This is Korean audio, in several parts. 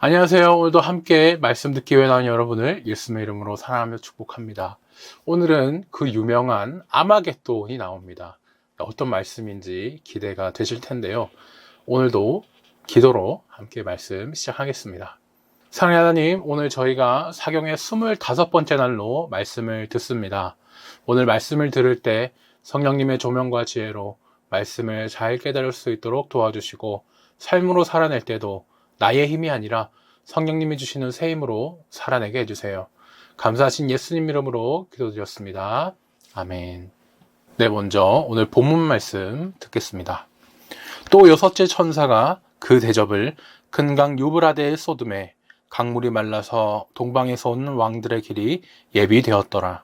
안녕하세요. 오늘도 함께 말씀 듣기 위해 나온 여러분을 예수님의 이름으로 사랑하며 축복합니다. 오늘은 그 유명한 아마겟돈이 나옵니다. 어떤 말씀인지 기대가 되실 텐데요. 오늘도 기도로 함께 말씀 시작하겠습니다. 사랑하는 하나님, 오늘 저희가 사경의 25번째 날로 말씀을 듣습니다. 오늘 말씀을 들을 때 성령님의 조명과 지혜로 말씀을 잘 깨달을 수 있도록 도와주시고, 삶으로 살아낼 때도 나의 힘이 아니라 성령님이 주시는 새 힘으로 살아내게 해주세요. 감사하신 예수님 이름으로 기도드렸습니다. 아멘. 네, 먼저 오늘 본문 말씀 듣겠습니다. 또 여섯째 천사가 그 대접을 큰 강 유브라데에 쏟음에 강물이 말라서 동방에서 온 왕들의 길이 예비되었더라.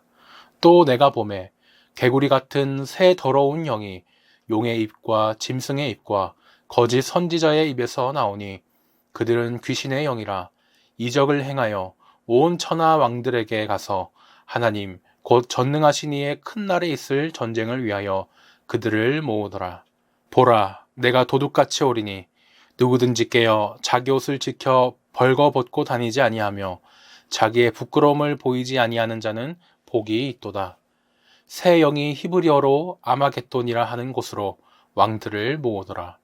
또 내가 보매 개구리 같은 새 더러운 영이 용의 입과 짐승의 입과 거짓 선지자의 입에서 나오니 그들은 귀신의 영이라 이적을 행하여 온 천하 왕들에게 가서 하나님 곧 전능하신 이의 큰 날에 있을 전쟁을 위하여 그들을 모으더라. 보라, 내가 도둑같이 오리니 누구든지 깨어 자기 옷을 지켜 벌거벗고 다니지 아니하며 자기의 부끄러움을 보이지 아니하는 자는 복이 있도다. 새 영이 히브리어로 아마겟돈이라 하는 곳으로 왕들을 모으더라.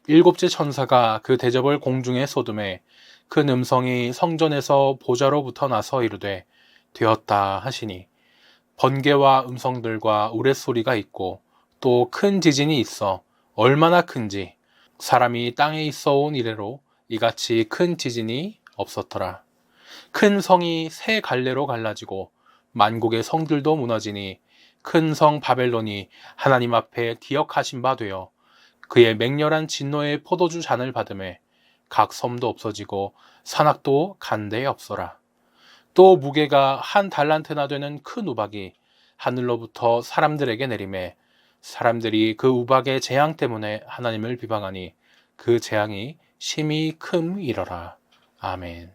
일곱째 천사가 그 대접을 공중에 쏟음에 큰 음성이 성전에서 보좌로부터 나서 이르되 되었다 하시니 번개와 음성들과 우레소리가 있고 또 큰 지진이 있어 얼마나 큰지 사람이 땅에 있어 온 이래로 이같이 큰 지진이 없었더라. 큰 성이 세 갈래로 갈라지고 만국의 성들도 무너지니 큰 성 바벨론이 하나님 앞에 기억하신 바 되어 그의 맹렬한 진노의 포도주 잔을 받음에 각 섬도 없어지고 산악도 간데에 없어라. 또 무게가 한 달란트나 되는 큰 우박이 하늘로부터 사람들에게 내림에 사람들이 그 우박의 재앙 때문에 하나님을 비방하니 그 재앙이 심히 큼이러라. 아멘.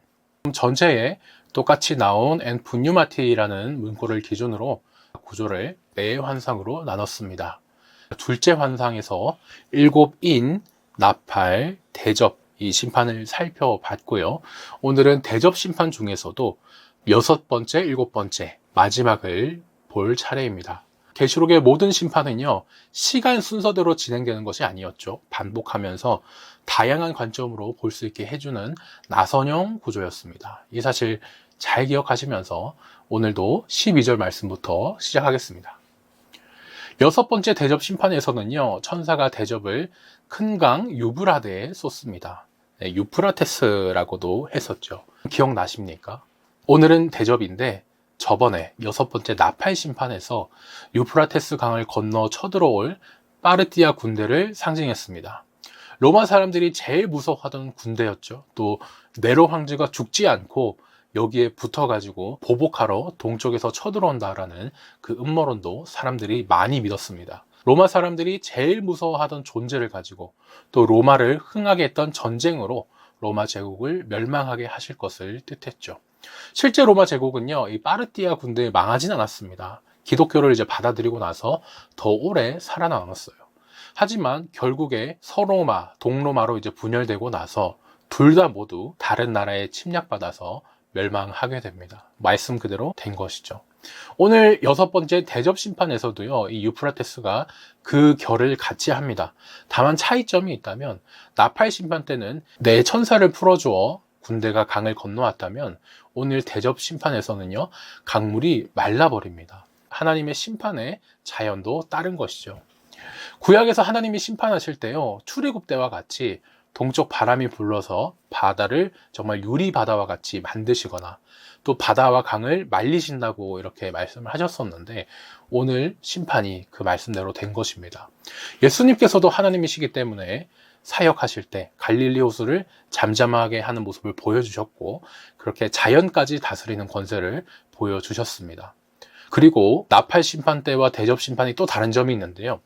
전체에 똑같이 나온 엔푸뉴마티라는 문구를 기준으로 구조를 네 환상으로 나눴습니다. 둘째 환상에서 일곱인, 나팔, 대접 이 심판을 살펴봤고요. 오늘은 대접 심판 중에서도 여섯 번째, 일곱 번째 마지막을 볼 차례입니다. 계시록의 모든 심판은요, 시간 순서대로 진행되는 것이 아니었죠. 반복하면서 다양한 관점으로 볼 수 있게 해주는 나선형 구조였습니다. 이 사실 잘 기억하시면서 오늘도 12절 말씀부터 시작하겠습니다. 여섯 번째 대접 심판에서는요, 천사가 대접을 큰 강 유브라데에 쏟습니다. 네, 유프라테스라고도 했었죠. 기억나십니까? 오늘은 대접인데 저번에 여섯 번째 나팔 심판에서 유프라테스 강을 건너 쳐들어올 파르티아 군대를 상징했습니다. 로마 사람들이 제일 무서워하던 군대였죠. 또 네로 황제가 죽지 않고 여기에 붙어가지고 보복하러 동쪽에서 쳐들어온다라는 그 음모론도 사람들이 많이 믿었습니다. 로마 사람들이 제일 무서워하던 존재를 가지고 또 로마를 흥하게 했던 전쟁으로 로마 제국을 멸망하게 하실 것을 뜻했죠. 실제 로마 제국은요, 이 파르티아 군대에 망하진 않았습니다. 기독교를 이제 받아들이고 나서 더 오래 살아남았어요. 하지만 결국에 서로마, 동로마로 이제 분열되고 나서 둘 다 모두 다른 나라에 침략받아서 멸망하게 됩니다. 말씀 그대로 된 것이죠. 오늘 여섯 번째 대접 심판에서도요, 이 유프라테스가 그 결을 같이 합니다. 다만 차이점이 있다면 나팔 심판 때는 내 천사를 풀어주어 군대가 강을 건너왔다면 오늘 대접 심판에서는요, 강물이 말라버립니다. 하나님의 심판에 자연도 따른 것이죠. 구약에서 하나님이 심판하실 때요, 출애굽 때와 같이 동쪽 바람이 불러서 바다를 정말 유리 바다와 같이 만드시거나 또 바다와 강을 말리신다고 이렇게 말씀을 하셨었는데 오늘 심판이 그 말씀대로 된 것입니다. 예수님께서도 하나님이시기 때문에 사역하실 때 갈릴리 호수를 잠잠하게 하는 모습을 보여주셨고 그렇게 자연까지 다스리는 권세를 보여주셨습니다. 그리고 나팔 심판 때와 대접 심판이 또 다른 점이 있는데요.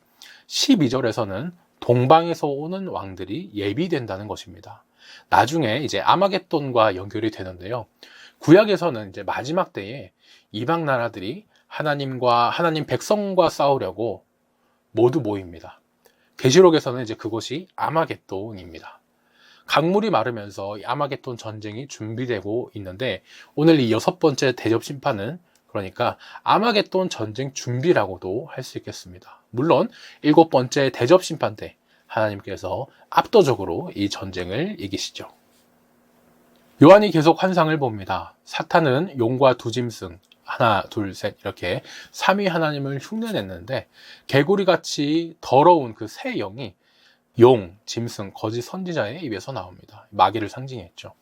12절에서는 동방에서 오는 왕들이 예비된다는 것입니다. 나중에 이제 아마겟돈과 연결이 되는데요. 구약에서는 이제 마지막 때에 이방 나라들이 하나님 백성과 싸우려고 모두 모입니다. 계시록에서는 이제 그곳이 아마겟돈입니다. 강물이 마르면서 이 아마겟돈 전쟁이 준비되고 있는데, 오늘 이 6번째 대접 심판은 그러니까 아마겟돈 전쟁 준비라고도 할 수 있겠습니다. 물론 7번째 대접 심판 때 하나님께서 압도적으로 이 전쟁을 이기시죠. 요한이 계속 환상을 봅니다. 사탄은 용과 두 짐승, 하나, 둘, 셋 이렇게 삼위 하나님을 흉내냈는데, 개구리같이 더러운 그 새 영이 용, 짐승, 거짓 선지자의 입에서 나옵니다. 마귀를 상징했죠.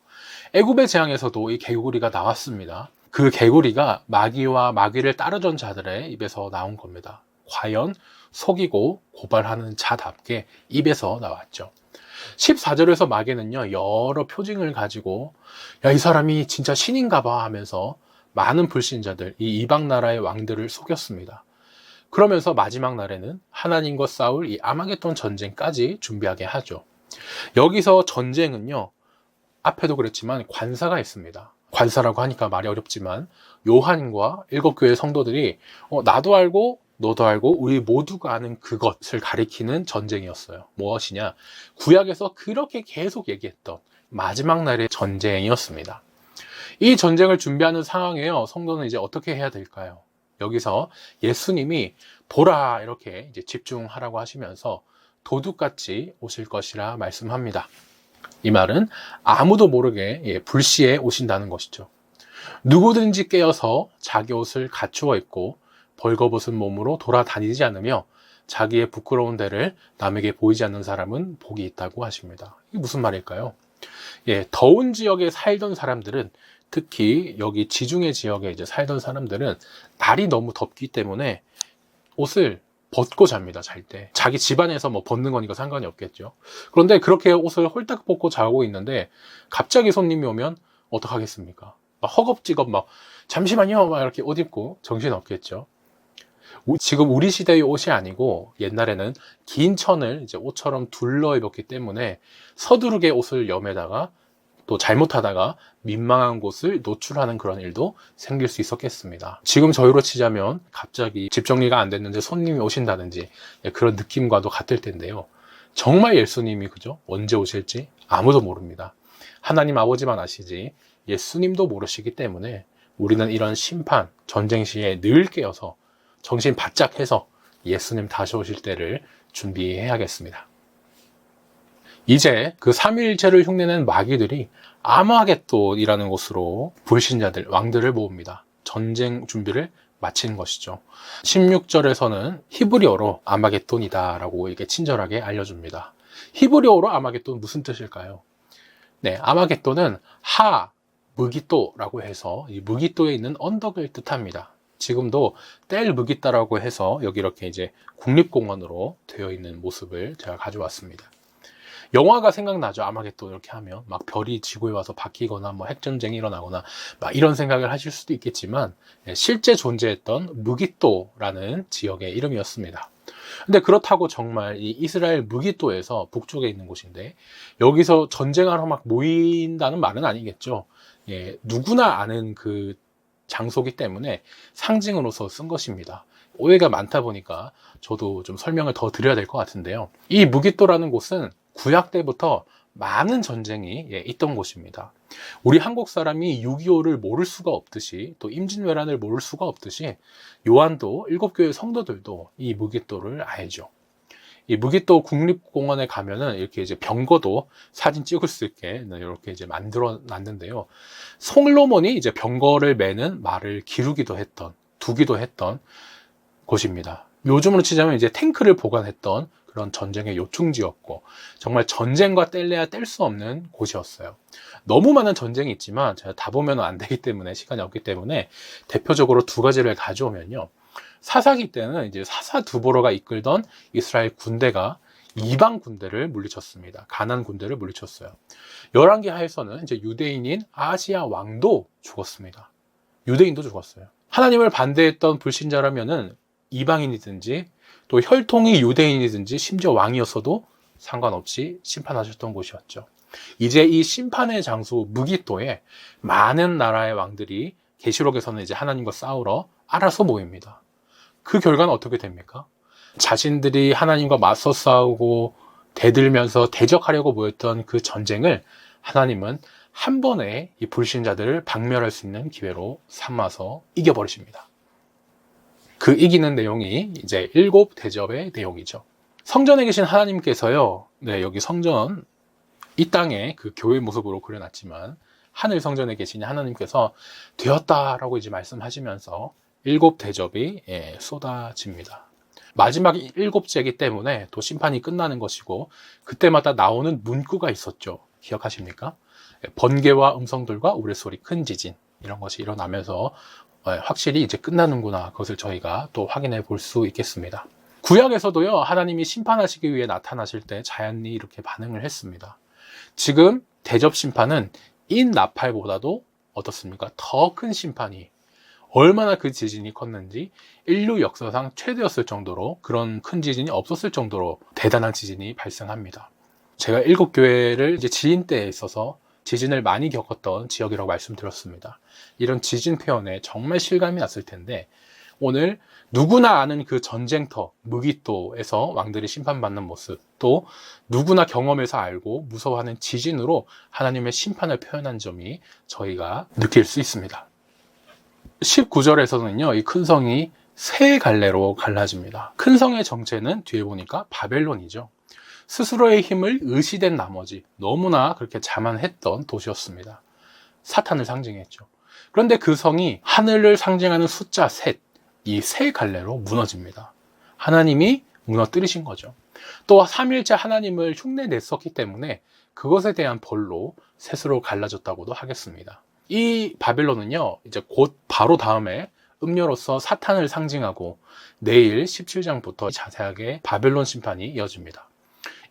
애굽의 재앙에서도 이 개구리가 나왔습니다. 그 개구리가 마귀와 마귀를 따르던 자들의 입에서 나온 겁니다. 과연 속이고 고발하는 자답게 입에서 나왔죠. 14절에서 마귀는요, 여러 표징을 가지고 야, 이 사람이 진짜 신인가 봐 하면서 많은 불신자들, 이 이방 나라의 왕들을 속였습니다. 그러면서 마지막 날에는 하나님과 싸울 이 아마겟돈 전쟁까지 준비하게 하죠. 여기서 전쟁은요, 앞에도 그랬지만 관사가 있습니다. 관사라고 하니까 말이 어렵지만 요한과 7교회 성도들이 나도 알고 너도 알고 우리 모두가 아는 그것을 가리키는 전쟁이었어요. 무엇이냐? 구약에서 그렇게 계속 얘기했던 마지막 날의 전쟁이었습니다. 이 전쟁을 준비하는 상황에요, 성도는 이제 어떻게 해야 될까요? 여기서 예수님이 보라 이렇게 이제 집중하라고 하시면서 도둑같이 오실 것이라 말씀합니다. 이 말은 아무도 모르게 불시에 오신다는 것이죠. 누구든지 깨어서 자기 옷을 갖추어 입고 벌거벗은 몸으로 돌아다니지 않으며 자기의 부끄러운 데를 남에게 보이지 않는 사람은 복이 있다고 하십니다. 이게 무슨 말일까요? 더운 지역에 살던 사람들은, 특히 여기 지중해 지역에 이제 살던 사람들은 날이 너무 덥기 때문에 옷을 벗고 잡니다. 잘 때 자기 집안에서 뭐 벗는 거니까 상관이 없겠죠. 그런데 그렇게 옷을 홀딱 벗고 자고 있는데 갑자기 손님이 오면 어떡하겠습니까? 막 허겁지겁 막 잠시만요 막 이렇게 옷 입고 정신 없겠죠. 지금 우리 시대의 옷이 아니고 옛날에는 긴 천을 이제 옷처럼 둘러 입었기 때문에 서두르게 옷을 여매다가 또 잘못하다가 민망한 곳을 노출하는 그런 일도 생길 수 있었겠습니다. 지금 저희로 치자면 갑자기 집 정리가 안 됐는데 손님이 오신다든지 그런 느낌과도 같을 텐데요. 정말 예수님이 그죠? 언제 오실지 아무도 모릅니다. 하나님 아버지만 아시지 예수님도 모르시기 때문에 우리는 이런 심판, 전쟁 시에 늘 깨어서 정신 바짝 해서 예수님 다시 오실 때를 준비해야겠습니다. 이제 그 삼위일체를 흉내낸 마귀들이 아마겟돈이라는 곳으로 불신자들, 왕들을 모읍니다. 전쟁 준비를 마친 것이죠. 16절에서는 히브리어로 아마겟돈이다 라고 이렇게 친절하게 알려줍니다. 히브리어로 아마겟돈 무슨 뜻일까요? 네, 아마겟돈은 무기또라고 해서 이 무기또에 있는 언덕을 뜻합니다. 지금도 텔 무기따라고 해서 여기 이렇게 이제 국립공원으로 되어 있는 모습을 제가 가져왔습니다. 영화가 생각나죠. 아마겟돈 이렇게 하면 막 별이 지구에 와서 바뀌거나 뭐 핵전쟁이 일어나거나 막 이런 생각을 하실 수도 있겠지만 실제 존재했던 무기또라는 지역의 이름이었습니다. 근데 그렇다고 정말 이 이스라엘 무기또에서 북쪽에 있는 곳인데 여기서 전쟁하러 막 모인다는 말은 아니겠죠. 누구나 아는 그 장소기 때문에 상징으로서 쓴 것입니다. 오해가 많다 보니까 저도 좀 설명을 더 드려야 될 것 같은데요. 이 무기또라는 곳은 구약 때부터 많은 전쟁이 있던 곳입니다. 우리 한국 사람이 6.25를 모를 수가 없듯이 또 임진왜란을 모를 수가 없듯이 요한도 7교회 성도들도 이 무기또를 알죠. 이 무기또 국립공원에 가면은 이렇게 이제 병거도 사진 찍을 수 있게 이렇게 이제 만들어 놨는데요. 솔로몬이 이제 병거를 매는 말을 두기도 했던 곳입니다. 요즘으로 치자면 이제 탱크를 보관했던 그런 전쟁의 요충지였고 정말 전쟁과 뗄래야 뗄 수 없는 곳이었어요. 너무 많은 전쟁이 있지만 제가 다 보면 안 되기 때문에 시간이 없기 때문에 대표적으로 두 가지를 가져오면요. 사사기 때는 이제 사사 두보로가 이끌던 이스라엘 군대가 이방 군대를 물리쳤습니다. 가나안 군대를 물리쳤어요. 열왕기 하에서는 이제 유대인인 아하시야 왕도 죽었습니다. 유대인도 죽었어요. 하나님을 반대했던 불신자라면은 이방인이든지 또 혈통이 유대인이든지 심지어 왕이었어도 상관없이 심판하셨던 곳이었죠. 이제 이 심판의 장소 무기또에 많은 나라의 왕들이 계시록에서는 이제 하나님과 싸우러 알아서 모입니다. 그 결과는 어떻게 됩니까? 자신들이 하나님과 맞서 싸우고 대들면서 대적하려고 모였던 그 전쟁을 하나님은 한 번에 이 불신자들을 박멸할 수 있는 기회로 삼아서 이겨버리십니다. 그 이기는 내용이 이제 7대접의 내용이죠. 성전에 계신 하나님께서요, 여기 성전, 이 땅에 그 교회 모습으로 그려놨지만 하늘 성전에 계신 하나님께서 되었다라고 이제 말씀하시면서 7대접이 쏟아집니다. 마지막 7제이기 때문에 또 심판이 끝나는 것이고, 그때마다 나오는 문구가 있었죠. 기억하십니까? 번개와 음성들과 우레소리, 큰 지진, 이런 것이 일어나면서 확실히 이제 끝나는구나, 그것을 저희가 또 확인해 볼 수 있겠습니다. 구약에서도요, 하나님이 심판하시기 위해 나타나실 때 자연이 이렇게 반응을 했습니다. 지금 대접 심판은 인나팔보다도 어떻습니까? 더 큰 심판이, 얼마나 그 지진이 컸는지 인류 역사상 최대였을 정도로, 그런 큰 지진이 없었을 정도로 대단한 지진이 발생합니다. 제가 7교회를 이제 지인 때에 있어서 지진을 많이 겪었던 지역이라고 말씀드렸습니다. 이런 지진 표현에 정말 실감이 났을 텐데, 오늘 누구나 아는 그 전쟁터, 무기토에서 왕들이 심판받는 모습, 또 누구나 경험해서 알고 무서워하는 지진으로 하나님의 심판을 표현한 점이 저희가 느낄 수 있습니다. 19절에서는요, 이 큰 성이 세 갈래로 갈라집니다. 큰 성의 정체는 뒤에 보니까 바벨론이죠. 스스로의 힘을 의시된 나머지 너무나 그렇게 자만했던 도시였습니다. 사탄을 상징했죠. 그런데 그 성이 하늘을 상징하는 숫자 셋, 이 세 갈래로 무너집니다. 하나님이 무너뜨리신 거죠. 또 삼일째 하나님을 흉내냈었기 때문에 그것에 대한 벌로 셋으로 갈라졌다고도 하겠습니다. 이 바벨론은요, 이제 곧 바로 다음에 음료로서 사탄을 상징하고, 내일 17장부터 자세하게 바벨론 심판이 이어집니다.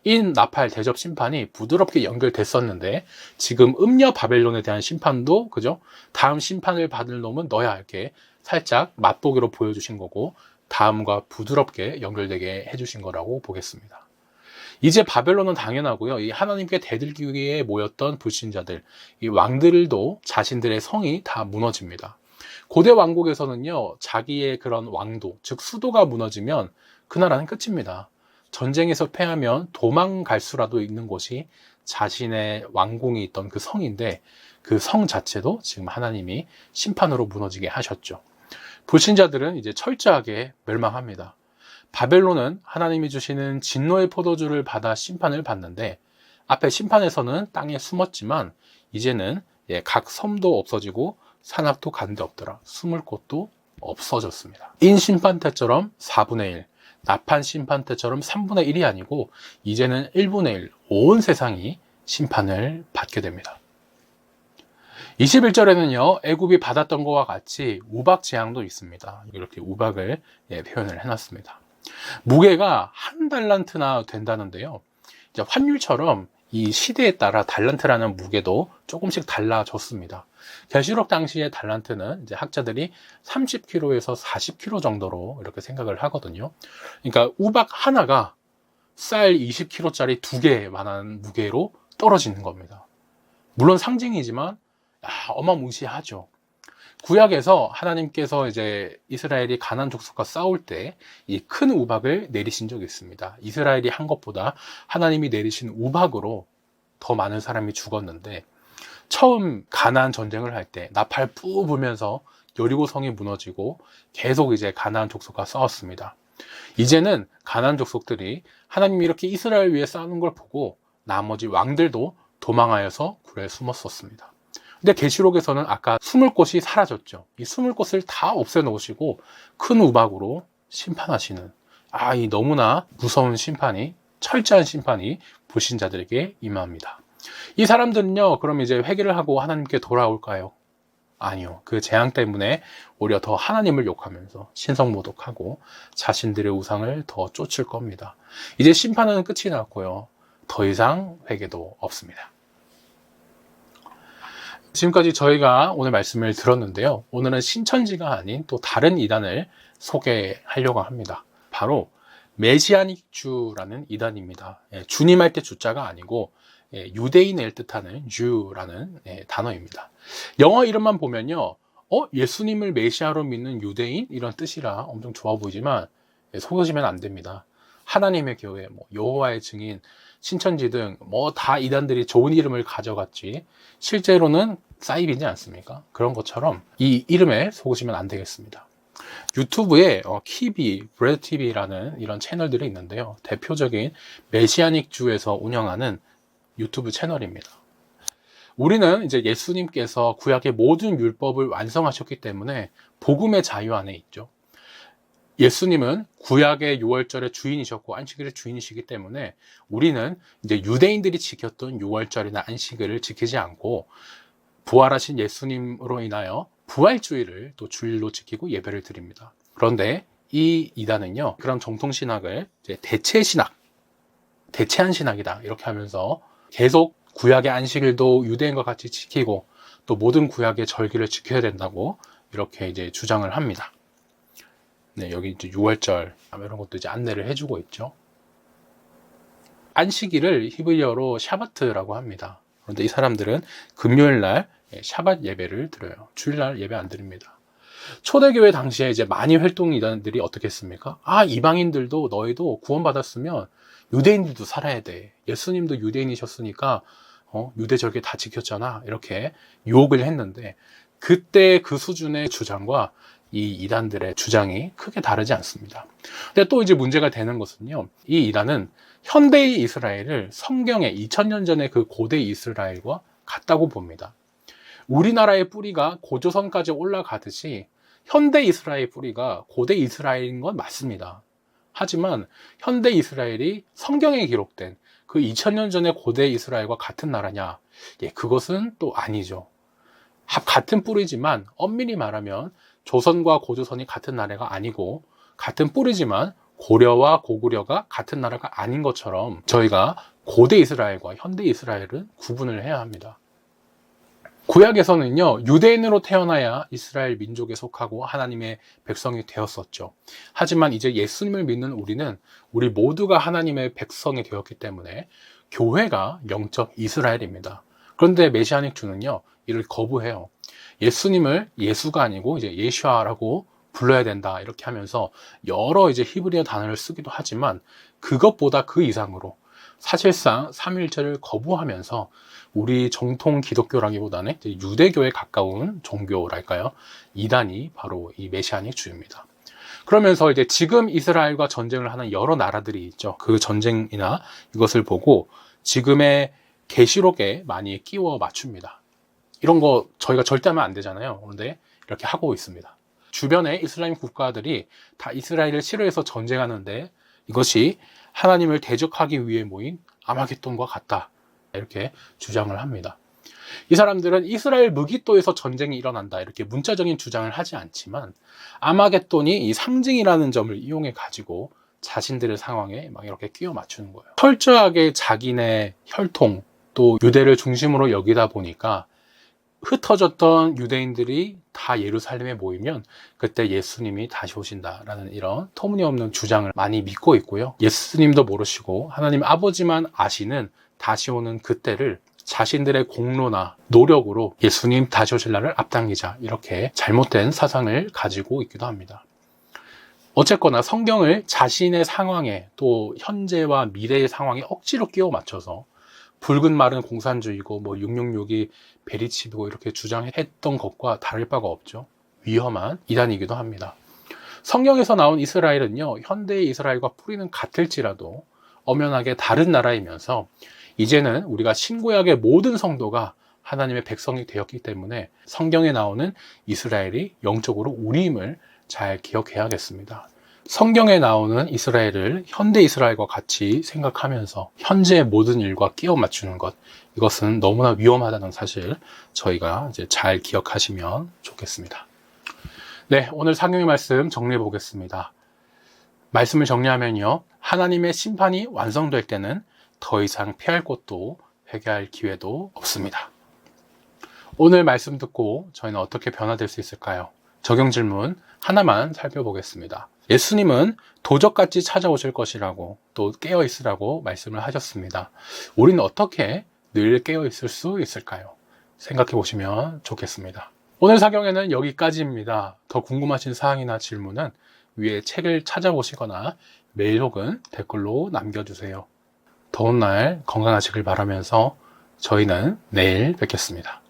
인나팔 대접 심판이 부드럽게 연결됐었는데, 지금 음녀 바벨론에 대한 심판도, 그죠? 다음 심판을 받을 놈은 너야, 이렇게 살짝 맛보기로 보여주신 거고, 다음과 부드럽게 연결되게 해주신 거라고 보겠습니다. 이제 바벨론은 당연하고요, 이 하나님께 대들기 위해 모였던 불신자들, 이 왕들도 자신들의 성이 다 무너집니다. 고대 왕국에서는요, 자기의 그런 왕도, 즉 수도가 무너지면 그 나라는 끝입니다. 전쟁에서 패하면 도망갈 수라도 있는 곳이 자신의 왕궁이 있던 그 성인데, 그 성 자체도 지금 하나님이 심판으로 무너지게 하셨죠. 불신자들은 이제 철저하게 멸망합니다. 바벨론은 하나님이 주시는 진노의 포도주를 받아 심판을 받는데, 앞에 심판에서는 땅에 숨었지만 이제는 각 섬도 없어지고 산악도 간 데 없더라. 숨을 곳도 없어졌습니다. 인심판 때처럼 4분의 1, 나판 심판 때처럼 3분의 1이 아니고 이제는 1분의 1, 온 세상이 심판을 받게 됩니다. 21절에는요, 애굽이 받았던 것과 같이 우박 재앙도 있습니다. 이렇게 우박을 표현을 해놨습니다. 무게가 1달란트나 된다는데요, 이제 환율처럼 이 시대에 따라 달란트라는 무게도 조금씩 달라졌습니다. 계시록 당시의 달란트는 이제 학자들이 30kg에서 40kg 정도로 이렇게 생각을 하거든요. 그러니까 우박 하나가 쌀 20kg짜리 2개만한 무게로 떨어지는 겁니다. 물론 상징이지만 어마무시하죠. 구약에서 하나님께서 이제 이스라엘이 가나안 족속과 싸울 때 이 큰 우박을 내리신 적이 있습니다. 이스라엘이 한 것보다 하나님이 내리신 우박으로 더 많은 사람이 죽었는데, 처음 가나안 전쟁을 할 때 나팔 뿌 불면서 여리고 성이 무너지고 계속 이제 가나안 족속과 싸웠습니다. 이제는 가나안 족속들이 하나님이 이렇게 이스라엘 위해 싸우는 걸 보고 나머지 왕들도 도망하여서 굴에 숨었었습니다. 근데 계시록에서는 아까 숨을 곳이 사라졌죠. 이 숨을 곳을 다 없애 놓으시고 큰 우박으로 심판하시는, 이 너무나 무서운 심판이, 철저한 심판이 불신자들에게 임합니다. 이 사람들은요, 그럼 이제 회개를 하고 하나님께 돌아올까요? 아니요. 그 재앙 때문에 오히려 더 하나님을 욕하면서 신성모독하고 자신들의 우상을 더 쫓을 겁니다. 이제 심판은 끝이 났고요, 더 이상 회개도 없습니다. 지금까지 저희가 오늘 말씀을 들었는데요, 오늘은 신천지가 아닌 또 다른 이단을 소개하려고 합니다. 바로 메시아닉 주라는 이단입니다. 주님 할 때 주자가 아니고 유대인을 뜻하는 주라는 단어입니다. 영어 이름만 보면요, 예수님을 메시아로 믿는 유대인? 이런 뜻이라 엄청 좋아 보이지만 속으시면 안 됩니다. 하나님의 교회, 여호와의 증인, 신천지 등 뭐 다 이단들이 좋은 이름을 가져갔지 실제로는 사이비지 않습니까? 그런 것처럼 이 이름에 속으시면 안 되겠습니다. 유튜브에 키비, 브레드TV라는 이런 채널들이 있는데요. 대표적인 메시아닉 주에서 운영하는 유튜브 채널입니다. 우리는 이제 예수님께서 구약의 모든 율법을 완성하셨기 때문에 복음의 자유 안에 있죠. 예수님은 구약의 유월절의 주인이셨고 안식일의 주인이시기 때문에 우리는 이제 유대인들이 지켰던 유월절이나 안식일을 지키지 않고 부활하신 예수님으로 인하여 부활주의를 또 주일로 지키고 예배를 드립니다. 그런데 이 이단은요, 그런 정통신학을 이제 대체한 신학이다 이렇게 하면서 계속 구약의 안식일도 유대인과 같이 지키고 또 모든 구약의 절기를 지켜야 된다고 이렇게 이제 주장을 합니다. 네, 여기 이제 6월절 이런 것도 이제 안내를 해주고 있죠. 안식일을 히브리어로 샤바트라고 합니다. 그런데 이 사람들은 금요일 날 샤밧 예배를 드려요. 주일날 예배 안 드립니다. 초대교회 당시에 이제 많이 활동이단들이 어떻게 했습니까? 이방인들도 너희도 구원받았으면 유대인들도 살아야 돼. 예수님도 유대인이셨으니까 유대 절기 다 지켰잖아. 이렇게 유혹을 했는데 그때 그 수준의 주장과 이 이단들의 주장이 크게 다르지 않습니다. 근데 또 이제 문제가 되는 것은요, 이 이단은 현대의 이스라엘을 성경의 2000년 전의 그 고대 이스라엘과 같다고 봅니다. 우리나라의 뿌리가 고조선까지 올라가듯이 현대 이스라엘 뿌리가 고대 이스라엘인 건 맞습니다. 하지만 현대 이스라엘이 성경에 기록된 그 2000년 전의 고대 이스라엘과 같은 나라냐? 그것은 또 아니죠. 같은 뿌리지만 엄밀히 말하면 조선과 고조선이 같은 나라가 아니고 같은 뿌리지만 고려와 고구려가 같은 나라가 아닌 것처럼 저희가 고대 이스라엘과 현대 이스라엘은 구분을 해야 합니다. 구약에서는요, 유대인으로 태어나야 이스라엘 민족에 속하고 하나님의 백성이 되었었죠. 하지만 이제 예수님을 믿는 우리 모두가 하나님의 백성이 되었기 때문에 교회가 영적 이스라엘입니다. 그런데 메시아닉 주는요, 이를 거부해요. 예수님을 예수가 아니고 이제 예슈아라고 불러야 된다 이렇게 하면서 여러 이제 히브리어 단어를 쓰기도 하지만 그것보다 그 이상으로 사실상 삼위일체를 거부하면서 우리 정통 기독교라기보다는 유대교에 가까운 종교랄까요? 이단이 바로 이 메시아닉 주입니다. 그러면서 이제 지금 이스라엘과 전쟁을 하는 여러 나라들이 있죠. 그 전쟁이나 이것을 보고 지금의 계시록에 많이 끼워 맞춥니다. 이런 거 저희가 절대 하면 안 되잖아요. 그런데 이렇게 하고 있습니다. 주변의 이슬람 국가들이 다 이스라엘을 싫어해서 전쟁하는데 이것이 하나님을 대적하기 위해 모인 아마겟돈과 같다. 이렇게 주장을 합니다. 이 사람들은 이스라엘 무기또에서 전쟁이 일어난다. 이렇게 문자적인 주장을 하지 않지만 아마겟돈이 이 상징이라는 점을 이용해 가지고 자신들의 상황에 막 이렇게 끼워 맞추는 거예요. 철저하게 자기네 혈통 또 유대를 중심으로 여기다 보니까 흩어졌던 유대인들이 다 예루살렘에 모이면 그때 예수님이 다시 오신다라는 이런 터무니없는 주장을 많이 믿고 있고요. 예수님도 모르시고 하나님 아버지만 아시는 다시 오는 그때를 자신들의 공로나 노력으로 예수님 다시 오실 날을 앞당기자 이렇게 잘못된 사상을 가지고 있기도 합니다. 어쨌거나 성경을 자신의 상황에 또 현재와 미래의 상황에 억지로 끼워 맞춰서 붉은 말은 공산주의고 666이 베리칩이고 이렇게 주장했던 것과 다를 바가 없죠. 위험한 이단이기도 합니다. 성경에서 나온 이스라엘은요, 현대의 이스라엘과 뿌리는 같을지라도 엄연하게 다른 나라이면서 이제는 우리가 신구약의 모든 성도가 하나님의 백성이 되었기 때문에 성경에 나오는 이스라엘이 영적으로 우리임을 잘 기억해야겠습니다. 성경에 나오는 이스라엘을 현대 이스라엘과 같이 생각하면서 현재의 모든 일과 끼워 맞추는 것, 이것은 너무나 위험하다는 사실 저희가 이제 잘 기억하시면 좋겠습니다. 네, 오늘 성경의 말씀 정리해 보겠습니다. 말씀을 정리하면요, 하나님의 심판이 완성될 때는 더 이상 피할 곳도 회개할 기회도 없습니다. 오늘 말씀 듣고 저희는 어떻게 변화될 수 있을까요? 적용 질문 하나만 살펴보겠습니다. 예수님은 도적같이 찾아오실 것이라고 또 깨어있으라고 말씀을 하셨습니다. 우리는 어떻게 늘 깨어있을 수 있을까요? 생각해 보시면 좋겠습니다. 오늘 사경에는 여기까지입니다. 더 궁금하신 사항이나 질문은 위에 책을 찾아보시거나 메일 혹은 댓글로 남겨주세요. 더운 날 건강하시길 바라면서 저희는 내일 뵙겠습니다.